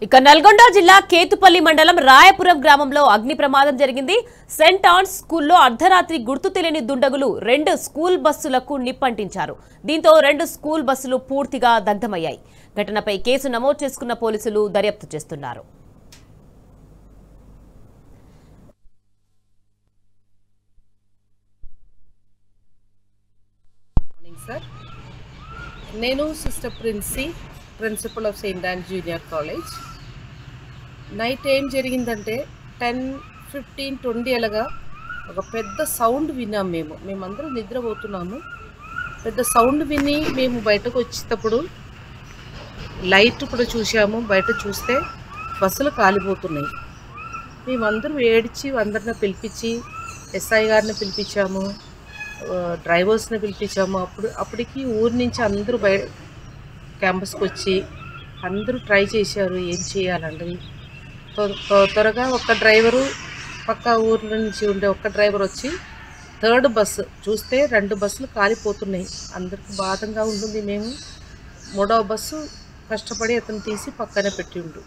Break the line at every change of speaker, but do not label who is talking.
ఇక నల్గొండ జిల్లా కేతుపల్లి మండలం రాయపురం గ్రామంలో అగ్ని ప్రమాదం జరిగింది. సెంట్ ఆన్స్ స్కూల్లో అర్ధరాత్రి గుర్తు తెలియని దుండగులు 2 స్కూల్ బస్సులకు నిప్పంటించారు. దీంతో 2 స్కూల్ బస్సులు పూర్తిగా దగ్ధమయ్యాయి. ఘటనపై కేసు నమోదు చేసుకున్న పోలీసులు దర్యాప్తు చేస్తున్నారు.
నేను sister Princy, principal of saint Ann's junior college. Night ఏం జరిగిందంటే 10:15-20 అలాగా ఒక పెద్ద సౌండ్ విన్నాం. మేమందరం నిద్రపోతున్నాము. పెద్ద సౌండ్ విని మేము బయటకు వచ్చేటప్పుడు లైట్ కూడా చూసాము. బయట చూస్తే బస్సులు కాలిపోతున్నాయి. మేమందరం ఏడ్చి అందరిని పిలిపించి ఎస్ఐ గారిని పిలిపించాము, డ్రైవర్స్ని పిలిపించాము. అప్పటికి ఊరి నుంచి అందరూ క్యాంపస్కి వచ్చి అందరూ ట్రై చేశారు ఏం చేయాలండి. త్వరగా ఒక డ్రైవరు పక్క ఊర్ల నుంచి ఉండే ఒక డ్రైవర్ వచ్చి 3rd బస్సు చూస్తే 2 బస్సులు కాలిపోతున్నాయి. అందరికి బాధంగా ఉంటుంది. మేము 3వ బస్సు కష్టపడి అతను తీసి పక్కనే పెట్టి ఉండు.